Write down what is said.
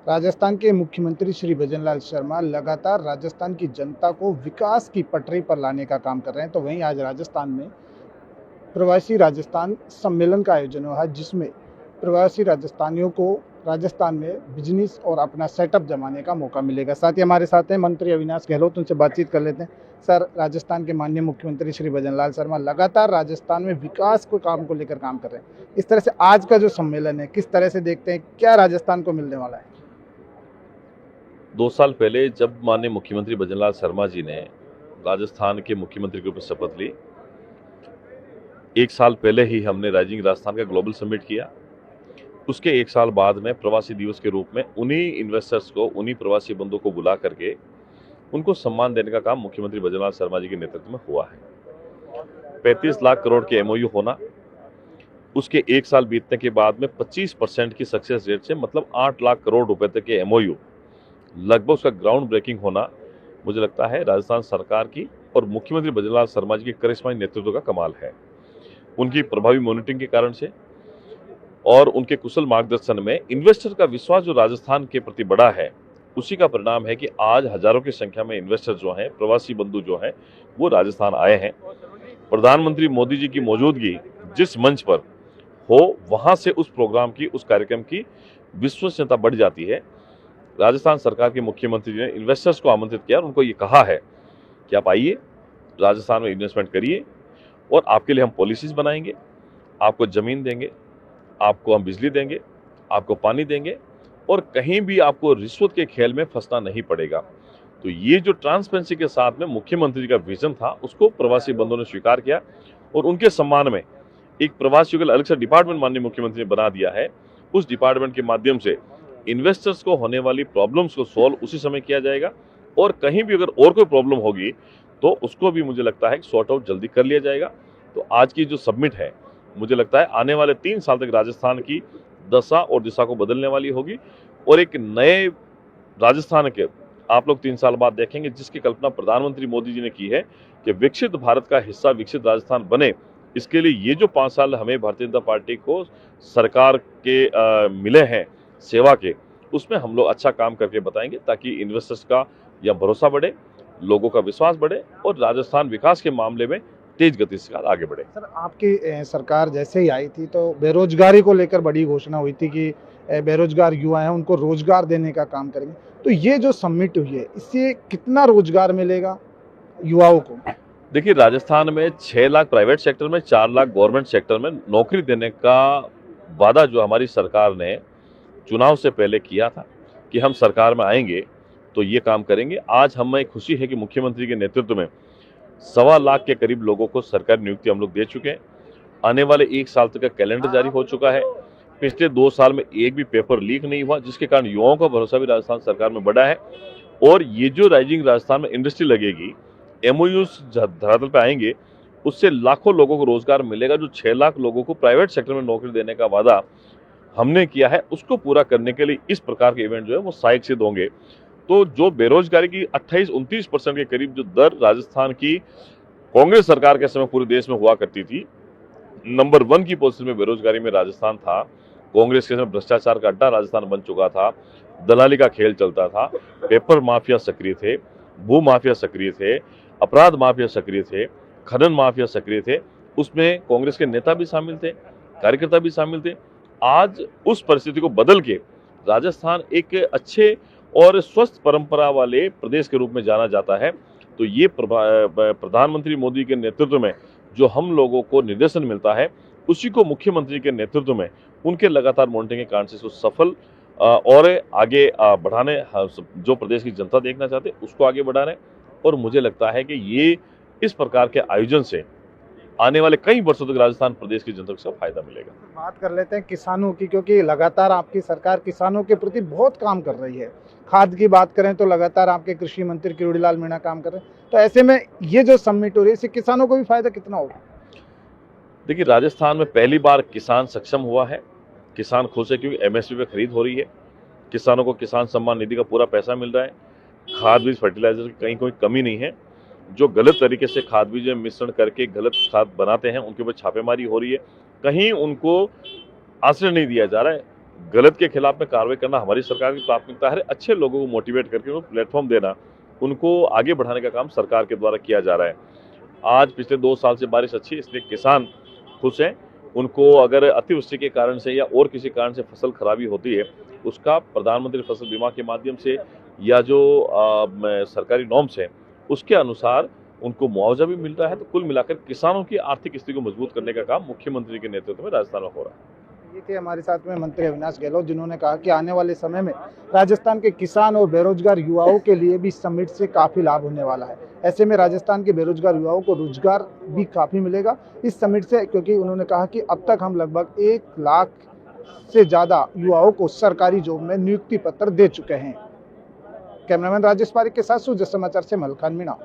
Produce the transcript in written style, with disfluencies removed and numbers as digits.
राजस्थान के मुख्यमंत्री श्री भजनलाल शर्मा लगातार राजस्थान की जनता को विकास की पटरी पर लाने का काम कर रहे हैं। तो वहीं आज राजस्थान में प्रवासी राजस्थान सम्मेलन का आयोजन हुआ है, जिसमें प्रवासी राजस्थानियों को राजस्थान में बिजनेस और अपना सेटअप जमाने का मौका मिलेगा। साथ ही हमारे साथ हैं मंत्री अविनाश गहलोत, उनसे बातचीत कर लेते हैं। सर, राजस्थान के माननीय मुख्यमंत्री श्री भजनलाल शर्मा लगातार राजस्थान में विकास को काम को लेकर काम कर रहे हैं। इस तरह से आज का जो सम्मेलन है, किस तरह से देखते हैं, क्या राजस्थान को मिलने वाला है? 2 साल पहले जब माननीय मुख्यमंत्री भजनलाल शर्मा जी ने राजस्थान के मुख्यमंत्री के रूप में शपथ ली, 1 साल पहले ही हमने राइजिंग राजस्थान का ग्लोबल समिट किया। उसके 1 साल बाद में प्रवासी दिवस के रूप में उन्हीं इन्वेस्टर्स को, उन्हीं प्रवासी बंधुओं को बुला करके उनको सम्मान देने का काम मुख्यमंत्री भजनलाल शर्मा जी के नेतृत्व में हुआ है। 35 लाख करोड़ के एमओयू होना, उसके 1 साल बीतने के बाद में 25% की सक्सेस रेट से, मतलब 8 लाख करोड़ रुपए तक के एमओयू, लगभग उसका ग्राउंड ब्रेकिंग होना, मुझे लगता है राजस्थान सरकार की और मुख्यमंत्री भजनलाल शर्मा जी के करिश्माई नेतृत्व का कमाल है। उनकी प्रभावी मॉनिटरिंग के कारण से और उनके कुशल मार्गदर्शन में इन्वेस्टर का विश्वास जो राजस्थान के प्रति बढ़ा है, उसी का परिणाम है कि आज हजारों की संख्या में इन्वेस्टर जो हैं, प्रवासी बंधु जो हैं, वो राजस्थान आए हैं। प्रधानमंत्री मोदी जी की मौजूदगी जिस मंच पर हो, वहां से उस प्रोग्राम की, उस कार्यक्रम की विश्वसनीयता बढ़ जाती है। राजस्थान सरकार के मुख्यमंत्री ने इन्वेस्टर्स को आमंत्रित किया और उनको ये कहा है कि आप आइए, राजस्थान में इन्वेस्टमेंट करिए और आपके लिए हम पॉलिसीज बनाएंगे, आपको जमीन देंगे, आपको हम बिजली देंगे, आपको पानी देंगे और कहीं भी आपको रिश्वत के खेल में फंसना नहीं पड़ेगा। तो ये जो ट्रांसपेरेंसी के साथ में मुख्यमंत्री का विजन था, उसको प्रवासी बंधुओं ने स्वीकार किया और उनके सम्मान में एक प्रवासियों के लिए अलग से डिपार्टमेंट माननीय मुख्यमंत्री ने बना दिया है। उस डिपार्टमेंट के माध्यम से इन्वेस्टर्स को होने वाली प्रॉब्लम्स को सॉल्व उसी समय किया जाएगा और कहीं भी अगर और कोई प्रॉब्लम होगी तो उसको भी मुझे लगता है सॉर्ट आउट जल्दी कर लिया जाएगा। तो आज की जो सबमिट है, मुझे लगता है आने वाले 3 साल तक राजस्थान की दशा और दिशा को बदलने वाली होगी और एक नए राजस्थान के आप लोग 3 साल बाद देखेंगे, जिसकी कल्पना प्रधानमंत्री मोदी जी ने की है कि विकसित भारत का हिस्सा विकसित राजस्थान बने। इसके लिए ये जो 5 साल हमें भारतीय जनता पार्टी को सरकार के मिले हैं सेवा के, उसमें हम लोग अच्छा काम करके बताएंगे ताकि इन्वेस्टर्स का या भरोसा बढ़े, लोगों का विश्वास बढ़े और राजस्थान विकास के मामले में तेज गति से आगे बढ़े। सर, आपकी सरकार जैसे ही आई थी तो बेरोजगारी को लेकर बड़ी घोषणा हुई थी कि बेरोजगार युवा हैं, उनको रोजगार देने का काम करेंगे। तो ये जो समिट हुई है, इससे कितना रोजगार मिलेगा युवाओं को? देखिए, राजस्थान में 6 लाख प्राइवेट सेक्टर में, 4 लाख गवर्नमेंट सेक्टर में नौकरी देने का वादा जो हमारी सरकार ने चुनाव से पहले किया था कि हम सरकार में आएंगे तो ये काम करेंगे। आज हमें खुशी है कि मुख्यमंत्री के नेतृत्व में 1.25 लाख के करीब लोगों को सरकारी नियुक्ति हम लोग दे चुके हैं। आने वाले 1 साल तक का कैलेंडर जारी हो चुका है। पिछले 2 साल में एक भी पेपर लीक नहीं हुआ, जिसके कारण युवाओं का भरोसा भी राजस्थान सरकार में बढ़ा है। और ये जो राइजिंग राजस्थान में इंडस्ट्री लगेगी, एमओयूज धरातल पे आएंगे, उससे लाखों लोगों को रोजगार मिलेगा। जो 6 लाख लोगों को प्राइवेट सेक्टर में नौकरी देने का वादा हमने किया है, उसको पूरा करने के लिए इस प्रकार के इवेंट जो है वो सहायक सिद्ध होंगे। तो जो बेरोजगारी की 28-29% के करीब जो दर राजस्थान की कांग्रेस सरकार के समय पूरे देश में हुआ करती थी, नंबर 1 की पोजीशन में बेरोजगारी में राजस्थान था। कांग्रेस के समय भ्रष्टाचार का अड्डा राजस्थान बन चुका था, दलाली का खेल चलता था, पेपर माफिया सक्रिय थे, भू माफिया सक्रिय थे, अपराध माफिया सक्रिय थे, खनन माफिया सक्रिय थे। उसमें कांग्रेस के नेता भी शामिल थे, कार्यकर्ता भी शामिल थे। आज उस परिस्थिति को बदल के राजस्थान एक अच्छे और स्वस्थ परंपरा वाले प्रदेश के रूप में जाना जाता है। तो ये प्रधानमंत्री मोदी के नेतृत्व में जो हम लोगों को निर्देशन मिलता है, उसी को मुख्यमंत्री के नेतृत्व में उनके लगातार मॉनिटरिंग के कारण से सफल और आगे बढ़ाने, जो प्रदेश की जनता देखना चाहते उसको आगे बढ़ा रहे हैं। और मुझे लगता है कि ये इस प्रकार के आयोजन से आने वाले कई वर्षों तक राजस्थान प्रदेश की जनता को फायदा मिलेगा। बात कर लेते हैं किसानों की, क्योंकि लगातार आपकी सरकार किसानों के प्रति बहुत काम कर रही है। खाद की बात करें तो लगातार आपके कृषि मंत्री किरोड़ीलाल मीणा काम कर रहे हैं। तो ऐसे में ये जो समिट हो रही है, इससे किसानों को भी फायदा कितना होगा? देखिए, राजस्थान में पहली बार किसान सक्षम हुआ है। किसान खुश है क्योंकि एमएसपी पे खरीद हो रही है। किसानों को किसान सम्मान निधि का पूरा पैसा मिल रहा है। खाद बीज फर्टिलाइजर की कहीं कोई कमी नहीं है। जो गलत तरीके से खाद बीज में मिश्रण करके गलत खाद बनाते हैं, उनके ऊपर छापेमारी हो रही है। कहीं उनको आश्रय नहीं दिया जा रहा है। गलत के खिलाफ में कार्रवाई करना हमारी सरकार की प्राथमिकता है। अच्छे लोगों को मोटिवेट करके उनको प्लेटफॉर्म देना, उनको आगे बढ़ाने का काम सरकार के द्वारा किया जा रहा है। आज पिछले 2 साल से बारिश अच्छी है, इसलिए किसान खुश हैं। उनको अगर अतिवृष्टि के कारण से या और किसी कारण से फसल खराबी होती है, उसका प्रधानमंत्री फसल बीमा के माध्यम से या जो सरकारी नॉर्म्स हैं, उसके अनुसार उनको मुआवजा भी मिल रहा है। तो कुल मिलाकर किसानों की आर्थिक स्थिति को मजबूत करने का काम मुख्यमंत्री के नेतृत्व में राजस्थान में हो रहा है। ये थे हमारे साथ में मंत्री अविनाश गहलोत, जिन्होंने कहा कि आने वाले समय में राजस्थान के किसान और बेरोजगार युवाओं के लिए भी समिट से काफी लाभ होने वाला है। ऐसे में राजस्थान के बेरोजगार युवाओं को रोजगार भी काफी मिलेगा इस समिट से, क्योंकि उन्होंने कहा कि अब तक हम लगभग 1 लाख से ज्यादा युवाओं को सरकारी जॉब में नियुक्ति पत्र दे चुके हैं। कैमरामैन राजेश पारिक के साथ सुजय समाचार से मलखान मीणा।